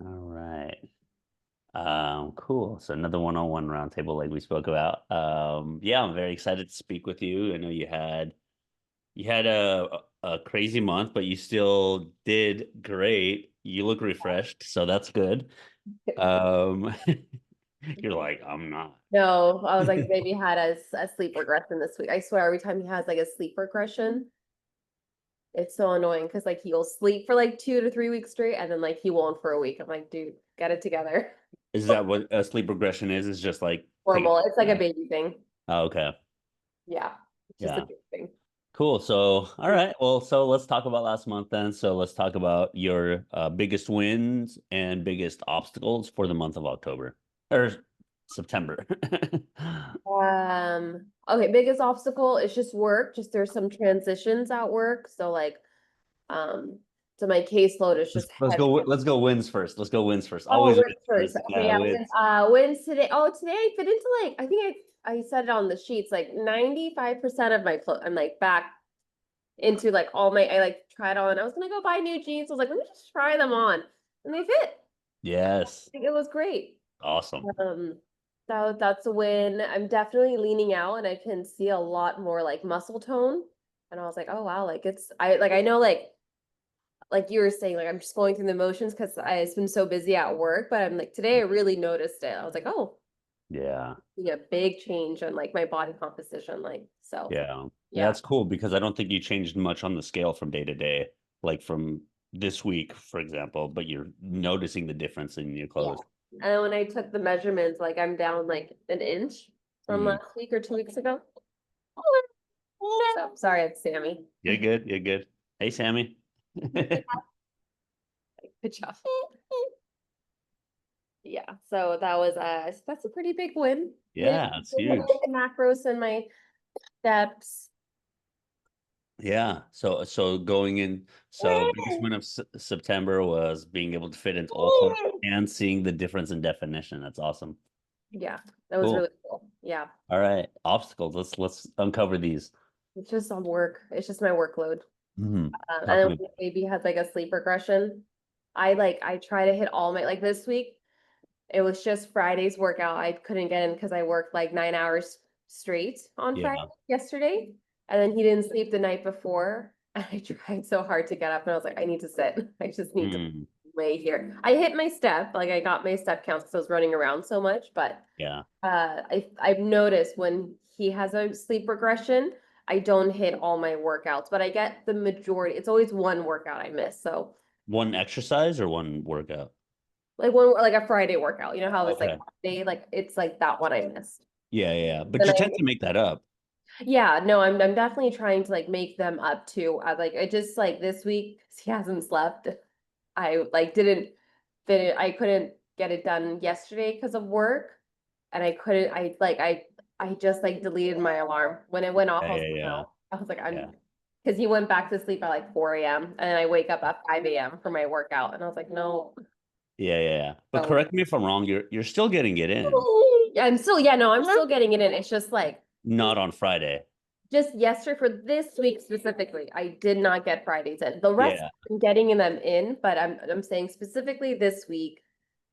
All right. Cool. So another one-on-one roundtable like we spoke about. Yeah, I'm very excited to speak with you. I know you had a crazy month, but you still did great. You look refreshed, so that's good. Um, you're like, I'm not. No, I was like, maybe had a sleep regression this week. I swear, every time he has like a sleep regression, it's so annoying because like he'll sleep for like 2 to 3 weeks straight, and then like he won't for a week. I'm like, dude, get it together. Is that what a sleep regression is? It's just like taking Normal. It's a like a nap. baby thing. Oh, okay. Yeah, it's just a Yeah. baby thing. Cool. So, all right. Well, so let's talk about last month then. So let's talk about your biggest wins and biggest obstacles for the month of October or September. Okay, biggest obstacle is just work. Just there's some transitions at work. So like, um, so my caseload is Let's just let's heavy. go let's go wins first. Let's go wins first. Oh, Always wins wins first. first. Okay, Yeah, yeah, wins. wins today. Oh, today I fit into like I think I said it on the sheets, like 95% of my clothes. I'm like back into like all my I like tried on. I was gonna go buy new jeans. I was like, let me just try them on. And they fit. I Yes. think it was great. Awesome. Um that's a win. I'm definitely leaning out and I can see a lot more like muscle tone. And I was like, oh wow, like I know like you were saying, like I'm just going through the motions because I've been so busy at work, but I'm like today I really noticed it. I was like, oh, Yeah. yeah, big change on like my body composition. Like so, Yeah. yeah, That's cool because I don't think you changed much on the scale from day to day, like from this week, for example, but you're noticing the difference in your yeah. clothes. And then when I took the measurements, like I'm down like an inch from Mm. last week or 2 weeks ago. So sorry, it's Sammy. You're good. You're good. Hey, Sammy. Good job. Yeah, so that was that's a pretty big win. Hit Yeah, it's huge. my macros and my steps. Yeah. So going in, so biggest win of September was being able to fit into all clothes and seeing the difference in definition. That's awesome. Yeah, that was Cool. really cool. Yeah, All right. Obstacles. Let's uncover these. it's just on work. It's just my workload. And Talk then to when me. the baby has like a sleep regression, I try to hit all my like this week. It was just Friday's workout. I couldn't get in because I worked like 9 hours straight on Friday Yeah. yesterday. And then he didn't sleep the night before. And I tried so hard to get up and I was like, I need to sit. I just need to Mm, lay here. I hit my step, like I got my step counts because I was running around so much. But yeah. I've noticed when he has a sleep regression, I don't hit all my workouts, but I get the majority. It's always one workout I miss. So One exercise or one workout? like one like a Friday workout, you know how it's like Okay. day, like it's like that one I missed. Yeah, yeah, yeah. But Then you tend to make that up. yeah, no, I'm definitely trying to like make them up too. I like I just like this week 'cause he hasn't slept. I like didn't fit I couldn't get it done yesterday because of work, and I couldn't. I just like deleted my alarm when it went off. Yeah, I was yeah, like, yeah. no. I was like, Yeah. I'm because he went back to sleep at like 4 a.m. and then I wake up at 5 a.m. for my workout, and I was like, no. Yeah, yeah, yeah. But So correct me if I'm wrong, you're still getting it in. yeah, I'm still yeah, no, I'm still getting it in. It's just like Not on Friday. just yesterday for this week specifically, I did not get Fridays in. The rest Yeah. I'm getting them in, but I'm saying specifically this week,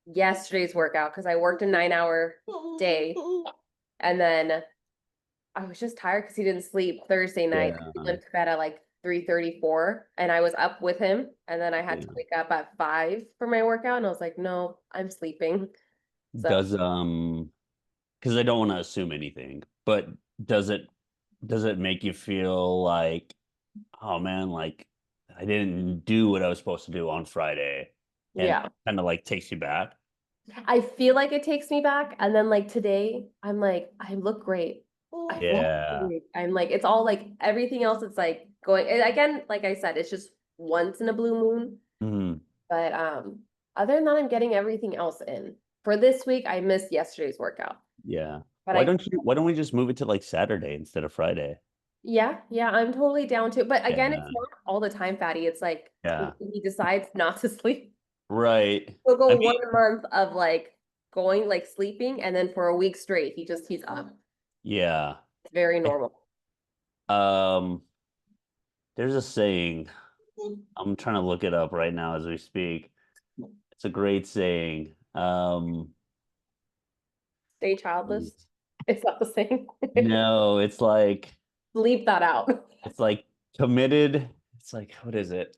yesterday's workout because I worked a 9 hour day and then I was just tired because he didn't sleep Thursday night. Yeah. He went to bed at like 3:34 and I was up with him and then I had to Yeah. wake up at 5 for my workout and I was like, no, I'm sleeping. So Does because I don't want to assume anything, but does it does it make you feel like, oh man, like I didn't do what I was supposed to do on Friday, and yeah. kind of like takes you back? I feel like it takes me back. And then like today, I'm like, I look great. I feel Yeah. great. I'm like, it's all like everything else. It's like going and again, like I said, it's just once in a blue moon. Mhm. But other than that, I'm getting everything else in. For this week, I missed yesterday's workout. Yeah. But I Why don't we just move it to like Saturday instead of Friday? yeah, yeah, I'm totally down to it. But again, it's Yeah. not all the time, Fatty. It's like Yeah. when he decides not to sleep. Right. We'll I go mean, 1 month of like going like sleeping, and then for a week straight, he's up. yeah. It's very normal. Um, there's a saying. I'm trying to look it up right now as we speak. It's a great saying. Stay childless. It's not the same. No, Leave that out. it's like committed. It's like, what is it?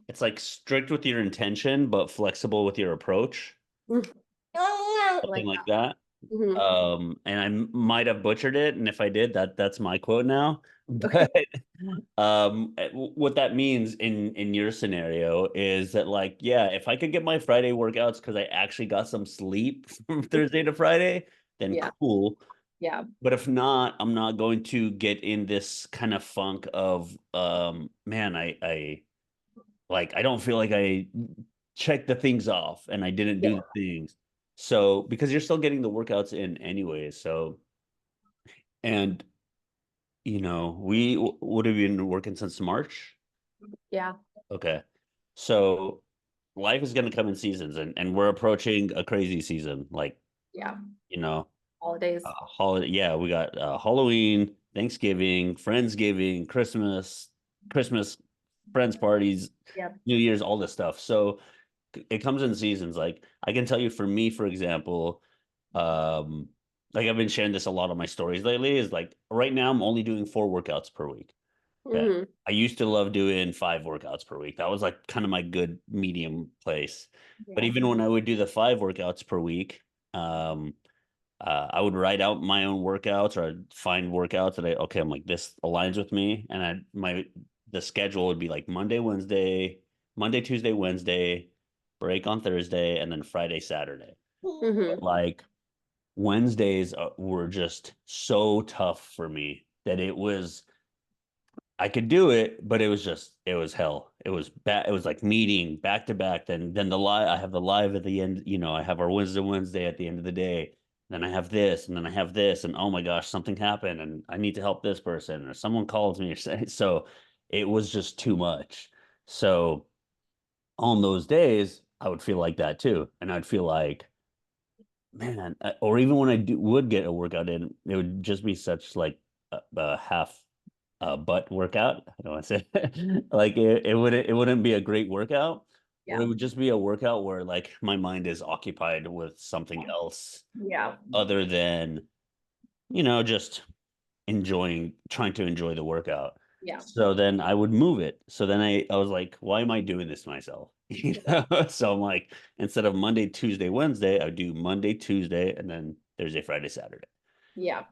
It's like strict with your intention, but flexible with your approach. Something Like like that. that. Hmm. And I might have butchered it, and if I did, that's my quote now. Okay. But what that means in your scenario is that, like, yeah, if I could get my Friday workouts because I actually got some sleep from Thursday to Friday, then Yeah. cool. Yeah. But if not, I'm not going to get in this kind of funk of man, I don't feel like I checked the things off and I didn't Yeah. do the things. So because you're still getting the workouts in anyway. So and we would have been working since March. Yeah. Okay. So life is going to come in seasons, and we're approaching a crazy season. Like, Yeah. you know, Holidays. holiday. Yeah, we got Halloween, Thanksgiving, Friendsgiving, Christmas, friends parties, Yep. New Year's, all this stuff. So it comes in seasons. Like I can tell you, for me, for example, um, like I've been sharing this a lot on my stories lately. Is like right now I'm only doing 4 workouts per week. Okay. Hmm. I used to love doing 5 workouts per week. That was like kind of my good medium place. But Yeah. even when I would do the 5 workouts per week, um, I would write out my own workouts, or I'd find workouts that I'm like, this aligns with me. And the schedule would be like Monday, Tuesday, Wednesday, break on Thursday, and then Friday, Saturday. Hmm. But like Wednesdays were just so tough for me that I could do it, but it was hell. It was bad. It was like meeting back to back. Then the live, I have the live at the end. I have our Wednesday at the end of the day. Then I have this, and then I have this, and oh my gosh, something happened, and I need to help this person, or someone calls me, or so it was just too much. So on those days, I would feel like that too, and I'd feel like, man, or even when would get a workout in, it would just be such like a half butt workout. I don't want to say like it wouldn't be a great workout, or Yeah. it would just be a workout where like my mind is occupied with something else Yeah. other than just trying to enjoy the workout. Yeah. So then I would move it. So then I was like, why am I doing this to myself? Yeah. So I'm like, instead of Monday, Tuesday, Wednesday, I would do Monday, Tuesday, and then Thursday, Friday, Saturday. Yeah.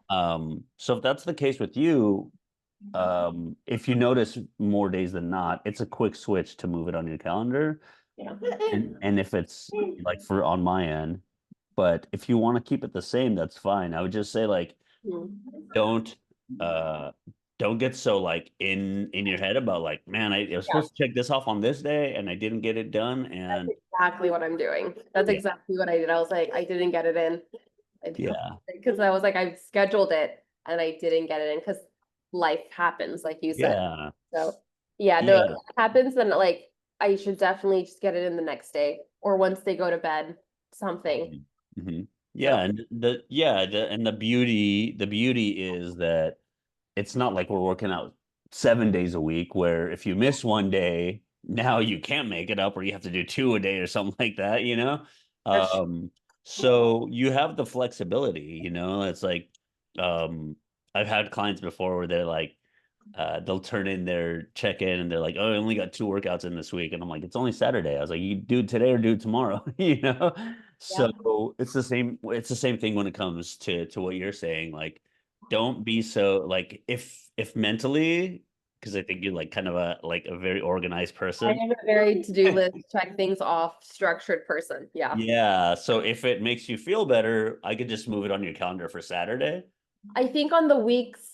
So if that's the case with you, if you notice more days than not, it's a quick switch to move it on your calendar. Yeah. And if it's like for on my end, but if you want to keep it the same, that's fine. I would just say like Mhm. don't uh don't get so like in your head about like, man, I was Yeah. supposed to check this off on this day and I didn't get it done. That's And exactly what I'm doing. That's yeah, exactly what I did. I was like, I didn't get it in. yeah, Because I was like, I scheduled it and I didn't get it in because life happens, like you said. yeah, So yeah, no, if yeah. it happens, then like I should definitely just get it in the next day or once they go to bed, something. Mhm. Mhm. So Yeah, and the beauty is that it's not like we're working out 7 days a week where if you miss one day, now you can't make it up or you have to do two a day or something like that. that's Um, so you have the flexibility. It's like I've had clients before where they're like, they'll turn in their check-in and they're like, "Oh, I only got 2 workouts in this week," and I'm like, "It's only Saturday." I was like, "You do it today or do it tomorrow," you know. yeah. So it's the same. It's the same thing when it comes to what you're saying. Like, don't be so like if mentally, because I think you're like kind of a very organized I person. am a very to-do list, check things off, structured person. Yeah. Yeah. So if it makes you feel better, I could just move it on your calendar for Saturday. I think on the weeks,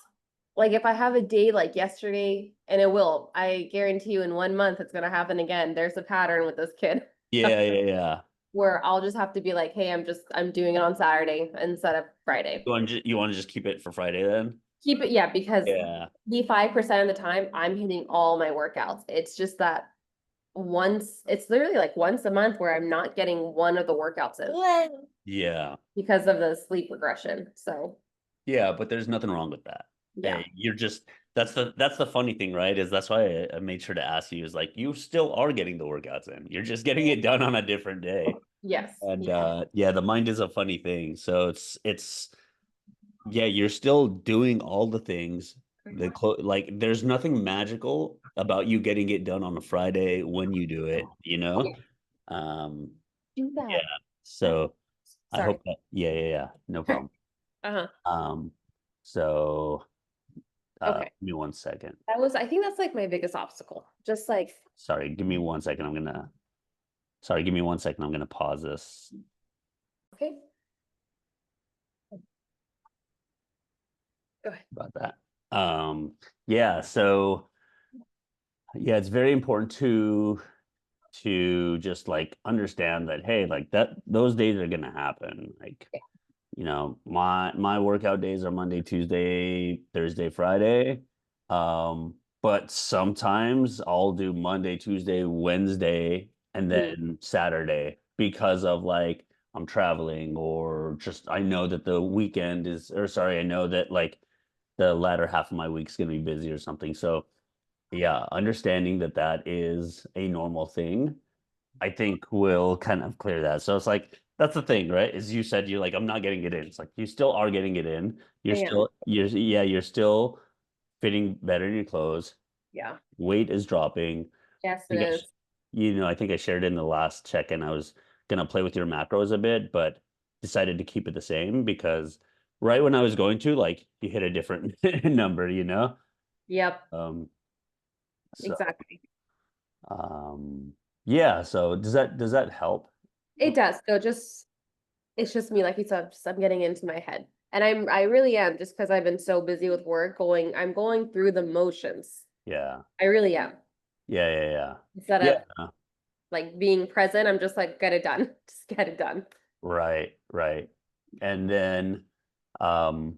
like if I have a day like yesterday, and it will, I guarantee you in 1 month it's gonna happen again. There's a pattern with this kid Yeah, yeah, yeah. where I'll just have to be like, hey, I'm doing it on Saturday instead of Friday. You want to just keep it for Friday then? Keep it, yeah, because Yeah. the 5% of the time I'm hitting all my workouts. It's just that it's literally like once a month where I'm not getting one of the workouts in Yeah. because of the sleep regression. So Yeah, but there's nothing wrong with that. yeah. Hey, you're just that's the funny thing, right? Is that's why I made sure to ask you is like you still are getting the workouts in. You're just getting it done on a different day. Yes. And Yeah. yeah, the mind is a funny thing. So it's yeah, you're still doing all the things. Like there's nothing magical about you getting it done on a Friday when you do it, you know? Yeah. Um, Do yeah. that. That. So I Sorry. hope that yeah, no problem. Uh-huh. Um, so Okay. give me 1 second. I think that's like my biggest obstacle. Just like, Sorry, give me 1 second. Sorry, give me 1 second. I'm gonna pause this okay, go ahead. about that. Yeah, so yeah, it's very important to just like understand that hey, like that those days are gonna happen. Like, my workout days are Monday, Tuesday, Thursday, Friday. But sometimes I'll do Monday, Tuesday, Wednesday, and Mhm. then Saturday because of like I'm traveling or just I know that the weekend is, or sorry, I know that like the latter half of my week's gonna be busy or something. So yeah, understanding that that is a normal thing, I think will kind of clear that. So it's like that's the thing, right? Is you said you're like, I'm not getting it in. It's like you still are getting it in. I am. You're still fitting better in your clothes. Yeah. Weight is dropping. Yes, I it think is. I think I shared in the last check-in. I was gonna play with your macros a bit, but decided to keep it the same because right when I was going to, like, you hit a different number, you know? Yep. Um, so Exactly. yeah, so does that help? It does. So just it's just me, like you said, just I'm getting into my head. And I really am just because I've been so busy with work I'm going through the motions. Yeah. I really am. Yeah. Instead of Yeah. like being present, I'm just like, get it done. Just get it done. Right. And then um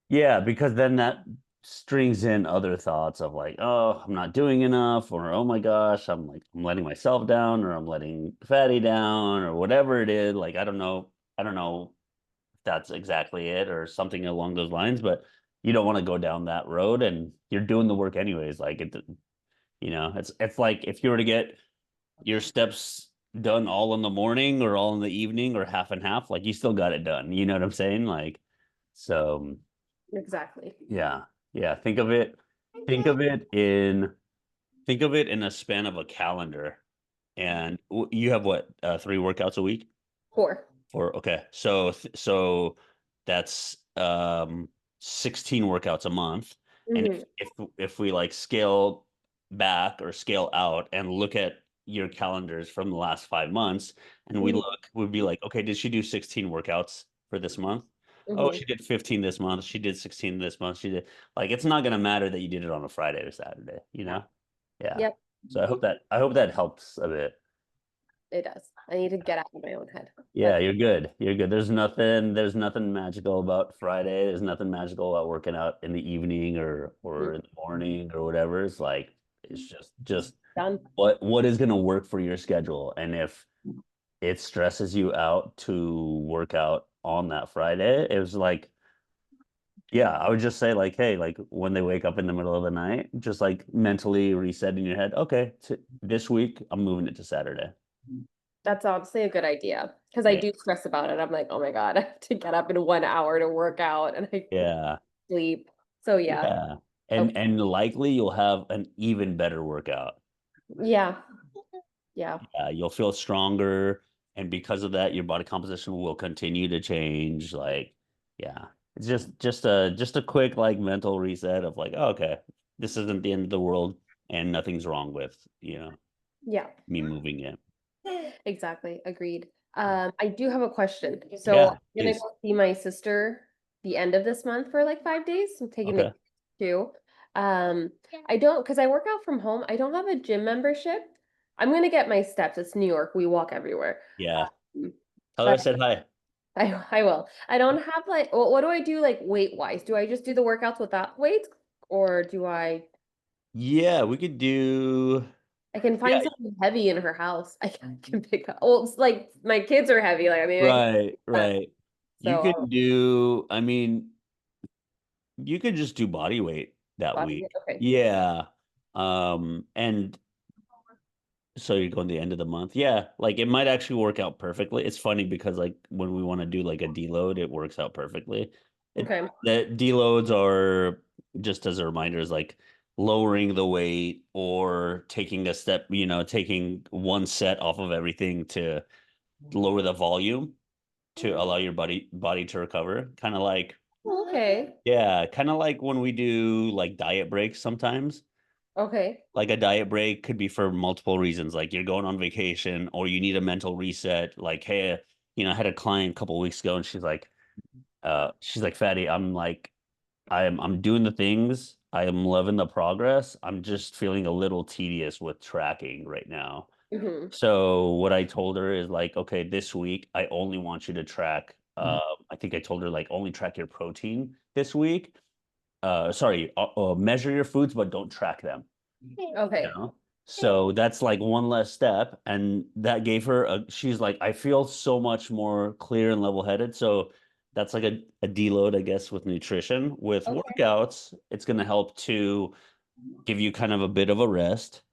yeah, because then that strings in other thoughts of like, oh, I'm not doing enough, or oh my gosh, I'm letting myself down, or I'm letting Fatty down, or whatever it is. Like I don't know if that's exactly it or something along those lines, but you don't want to go down that road and you're doing the work anyways. Like it's like if you were to get your steps done all in the morning or all in the evening or half and half, like you still got it done. You know what I'm saying? Like, so Exactly. yeah, yeah. Think of it in a span of a calendar, and you have what 3 workouts a week? 4. Or okay, so that's 16 workouts a month. And Hmm. if we like scale back or scale out and look at your calendars from the last 5 months, and we'd be like, okay, did she do 16 workouts for this month? Oh, Hmm. she did 15 this month. She did 16 this month. She did like it's not gonna matter that you did it on a Friday or Saturday, you Yeah. know? Yeah. Yep. So I hope that helps a bit. It does. I need to get out of my own head. Yeah, But you're good. You're good. There's nothing magical about Friday. There's nothing magical about working out in the evening or in the morning or whatever. It's just done. what is going to work for your schedule. And if it stresses you out to work out on that Friday, it was like, yeah, I would just say like, hey, like when they wake up in the middle of the night, just like mentally reset in your head, okay, this week I'm moving it to Saturday. That's honestly a good idea because I Yeah. do stress about it. I'm like, oh my God, I have to get up in 1 hour to work out and I Yeah. sleep. So yeah. Yeah. Okay. And likely you'll have an even better workout. Yeah. Yeah. You'll feel stronger, and because of that, your body composition will continue to change. Like, yeah, it's just a quick like mental reset of like, oh, okay, this isn't the end of the world, and nothing's wrong with Yeah. me moving it. Exactly. Agreed. I do have a question. So Yeah, I'm gonna please. go see my sister the end of this month for like 5 days. I'm taking the Okay. kids too. Um, I don't because I work out from home. I don't have a gym membership. I'm gonna get my steps. It's New York. We walk everywhere. Yeah. Um, Tell her I but said hi. I will. I don't have like what do I do like weight wise? Do I just do the workouts without weights or do Yeah, we could do. I can Yeah, find something heavy in her house I can pick up. Well, it's like my kids are heavy. Like I mean, I can right, that. right. You So can do. I mean, you could just do body weight. that Body. week. Okay. Yeah. And so you're going the end of the month. Yeah, like it might actually work out perfectly. It's funny because like when we want to do like a deload, it works out perfectly. Okay. The deloads are just as a reminder is like lowering the weight or taking a step, taking one set off of everything to lower the volume to allow your body to recover. Kind of like, Okay. yeah, kind of like when we do like diet breaks sometimes. Okay. Like a diet break could be for multiple reasons. Like you're going on vacation or you need a mental reset. Like, hey, I had a client a couple of weeks ago and she's like, Fatty, I'm doing the things. I am loving the progress. I'm just feeling a little tedious with tracking right now. Hmm. So what I told her is like, okay, this week I only want you to track. I think I told her like only track your protein this week. Sorry, measure your foods, but don't track them. You Okay. know? So that's like one less step. And that gave her she's like, I feel so much more clear and level-headed. So that's like a deload, I guess, with nutrition. With Okay. workouts, it's going to help to give you kind of a bit of a rest.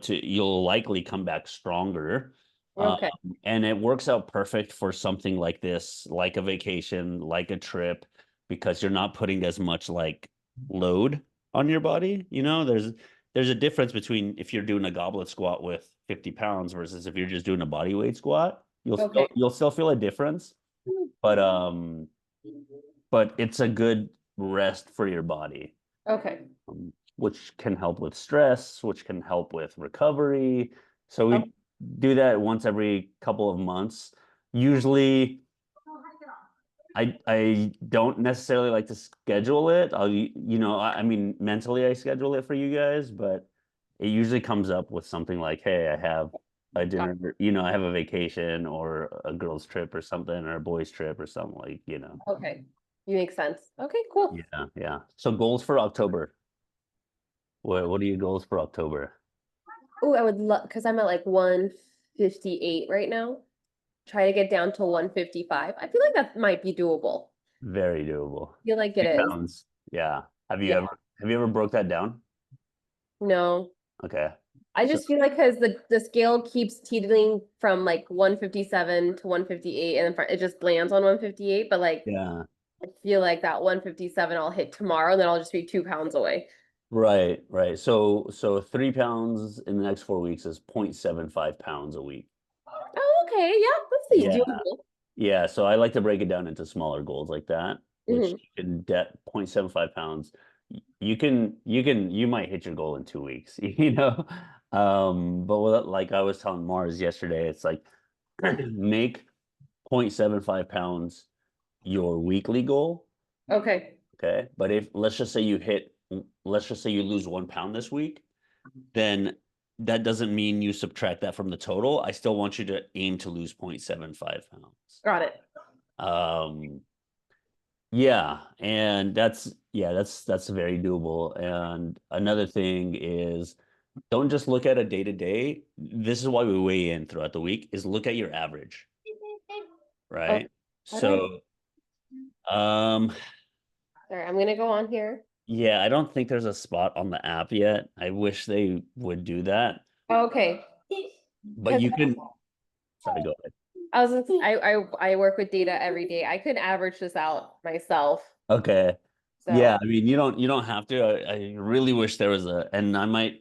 You'll likely come back stronger. Um, Okay. and it works out perfect for something like this, like a vacation, like a trip, because you're not putting as much like load on your body. There's a difference between if you're doing a goblet squat with 50 pounds versus if you're just doing a body weight squat. You'll Okay. still you'll still feel a difference, but it's a good rest for your body, Okay. which can help with stress, which can help with recovery. So Oh, we do that once every couple of months. Usually, I don't necessarily like to schedule it. I mean, mentally I schedule it for you guys, but it usually comes up with something like, hey, I have a got dinner, I have a vacation or a girls' trip or something, or a boys' trip or something it. Okay. You make sense. Okay, cool. Yeah, yeah. So goals for October. What are your goals for October? Oh, I would love because I'm at like 158 right now. Try to get down to 155. I feel like that might be doable. Very doable. I feel like it Three is. pounds. Yeah. Have you Yeah. ever have you ever broke that down? No. Okay. I So just feel like because the scale keeps teetering from like 157 to 158 and then it just lands on 158, but like yeah. I feel like that 157 I'll hit tomorrow and then I'll just be 2 pounds away. Right, right. So 3 pounds in the next 4 weeks is 0.75 pounds a week. Oh, okay. Yeah, that's Yeah. doable. Yeah. So I like to break it down into smaller goals like that, which Hmm. you can 0.75 pounds. You might hit your goal in 2 weeks, but like I was telling Mars yesterday, it's like make 0.75 pounds your weekly goal. Okay. Okay. But if let's just say you lose 1 pound this week, then that doesn't mean you subtract that from the total. I still want you to aim to lose 0.75 pounds. Got it. Um, yeah, and that's very doable. And another thing is don't just look at a day to day. This is why we weigh in throughout the week, is look at your average, Oh, right? how do I? So, um, Sorry, I'm gonna go on here. yeah, I don't think there's a spot on the app yet. I wish they would do that. Okay. But Because you can, sorry, go ahead. I work with data every day. I could average this out myself. Okay. Yeah, So I mean, you don't have to. I really wish there was and I'm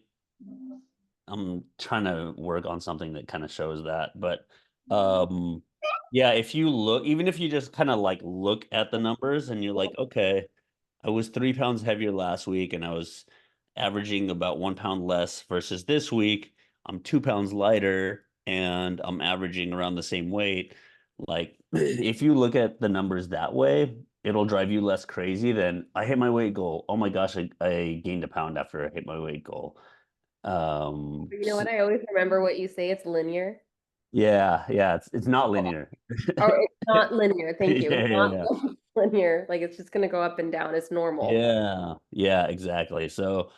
trying to work on something that kind of shows that. But um yeah, if you look, even if you just kind of like look at the numbers and you're like, okay, I was 3 pounds heavier last week and I was averaging about 1 pound less versus this week. I'm 2 pounds lighter and I'm averaging around the same weight. Like, if you look at the numbers that way, it'll drive you less crazy than I hit my weight goal. Oh my gosh, I gained a pound after I hit my weight goal. you know what? I always remember what you say. It's linear. Yeah, yeah, it's not linear. Or it's not linear. Thank you. Yeah, It's yeah, not yeah. linear. Like it's just gonna go up and down. It's normal. Yeah, yeah, exactly. So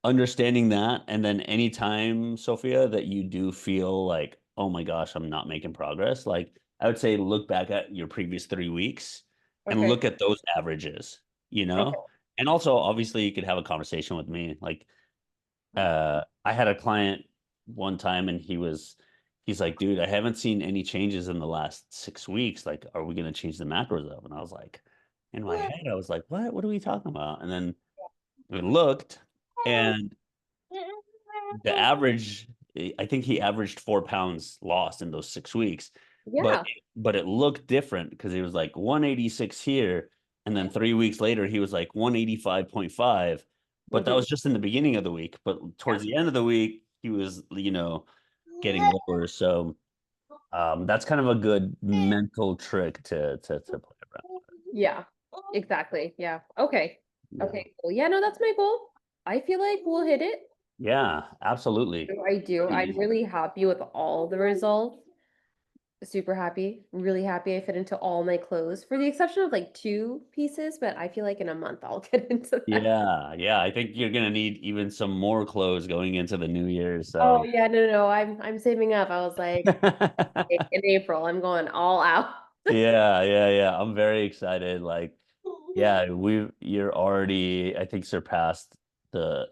understanding that, and then anytime, Sophia, that you do feel like, oh my gosh, I'm not making progress, like I would say look back at your previous 3 weeks and Okay. look at those averages, you Okay. know? And also, obviously, you could have a conversation with me. Like, I had a client one time, and he's like, dude, I haven't seen any changes in the last 6 weeks. Like, are we gonna change the macros up? And I was like, in my head, I was like, what? What are we talking about? And then we looked, and the average, I think he averaged 4 pounds lost in those 6 weeks, but Yeah. but it looked different because he was like 186 here, and then 3 weeks later he was like 185.5. But that Mhm. was just in the beginning of the week. But Yeah. towards the end of the week, he was, getting lower. So that's kind of a good mental trick to play around. Yeah. Exactly. Yeah. Okay. Yeah. Okay, cool. Yeah, no, that's my goal. I feel like we'll hit it. Yeah, absolutely. I do. Pretty I'm easy. really happy with all the results. Super happy. Really happy I fit into all my clothes, for the exception of like two pieces, but I feel like in a month I'll get into that. Yeah, yeah. I think you're gonna need even some more clothes going into the new year. Oh So yeah, no, no, no. I'm saving up. I was like, in April, I'm going all out. yeah, yeah, yeah. I'm very excited. Like, yeah, you're already, I think, surpassed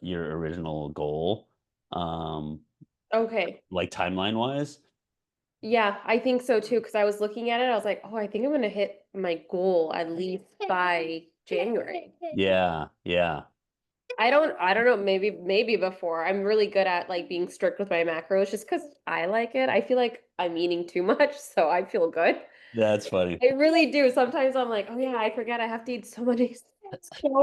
your original goal, um, Okay. like timeline wise. Yeah, I think so too. Because I was looking at it, I was like, oh, I think I'm gonna hit my goal at least by January. Yeah, yeah, I don't know, maybe before. I'm really good at like being strict with my macros just because I like it. I feel like I'm eating too much, so I feel good. that's funny. I really do. Sometimes I'm like, oh yeah, I forget I have to eat so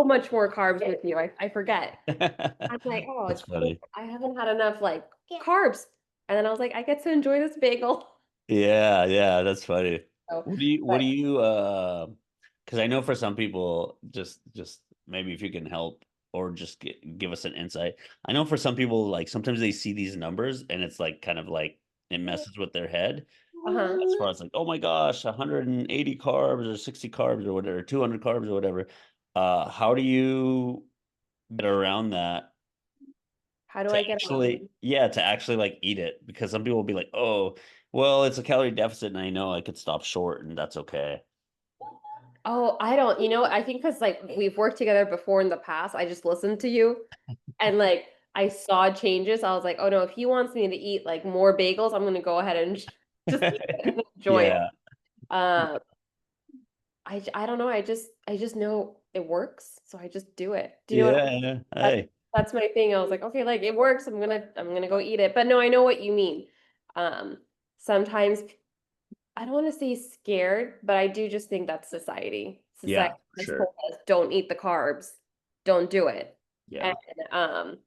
much more carbs with you. I forget. I'm like, oh, That's it's funny. I haven't had enough like carbs. And then I was like, I get to enjoy this bagel. Yeah, yeah, that's funny. So, What but do you because I know for some people, just maybe if you can help or just give us an insight. I know for some people, like sometimes they see these numbers and it's like kind of like it messes with their head uh-huh. as far as like, oh my gosh, 180 carbs or 60 carbs or whatever, 200 carbs or whatever. How do you get around that How do to I get actually, around? yeah, to actually like eat it? Because some people will be like, oh, well, it's a calorie deficit and I know I could stop short and that's okay. Oh, I don't, I think because like we've worked together before in the past, I just listened to you and like I saw changes. I was like, oh no, if he wants me to eat like more bagels, I'm gonna go ahead and just eat it and enjoy it. Yeah. Um, I don't know. I just know it works, so I just do it. Do you know what I mean? Yeah. That's Hey. that's my thing. I was like, okay, like it works. I'm gonna go eat it. But no, I know what you mean. Um, Sometimes I don't want to say scared, but I do just think that's society. Yeah, Society for has sure. told us don't eat the carbs, don't do it. And Yeah. um,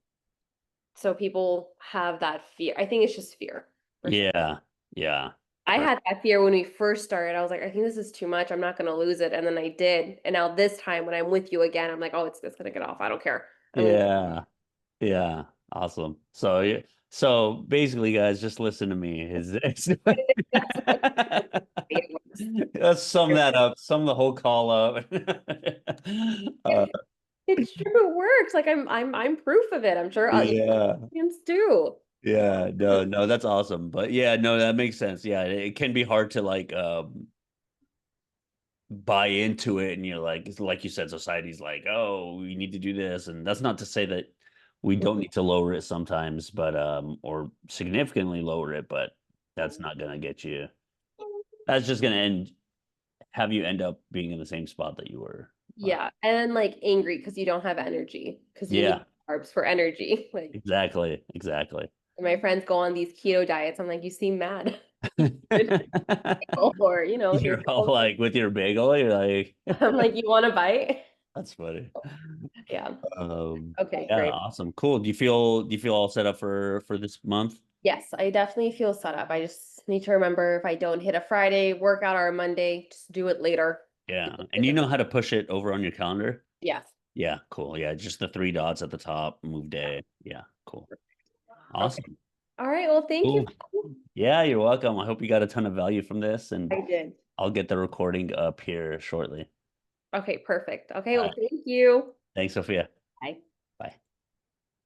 so people have that fear. I think it's just fear for sure. Yeah. Yeah. I For had that fear when we first started. I was like, I think this is too much. I'm not gonna lose it. And then I did. And now this time when I'm with you again, I'm like, oh, it's gonna get off. I don't care. I'm yeah. Yeah. Awesome. So yeah. So basically, guys, just listen to me. that's what it was. Let's sum that up. Sum the whole call up. uh, It's true, it works. Like I'm proof of it. I'm sure yeah. audience do. Yeah. No, no, that's awesome. But yeah, no, that makes sense. Yeah, it can be hard to like buy into it, and you're like you said, society's like, oh, we need to do this, and that's not to say that we don't need to lower it sometimes, but or significantly lower it, but that's not gonna get you. That's just gonna have you end up being in the same spot that you were. Yeah. And like angry because you don't have energy because you need Yeah, carbs for energy. Like exactly, exactly. my friends go on these keto diets. I'm like, you seem mad. Or, here's You're all like with your bagel, you're like, I'm like, you want to bite? that's funny. Yeah. Um, Okay, yeah, great. awesome, cool. Do you feel all set up for this month? Yes, I definitely feel set up. I just need to remember if I don't hit a Friday workout or a Monday, just do it later. Yeah, and you know how to push it over on your calendar? Yes. Yeah, cool. Yeah, just the three dots at the top, move day. Yeah, cool. Okay. Awesome. All right. Well, thank you. Cool. Yeah, you're welcome. I hope you got a ton of value from this, and I did. I'll get the recording up here shortly. Okay, perfect. Okay, All well, right. thank you. Thanks, Sophia.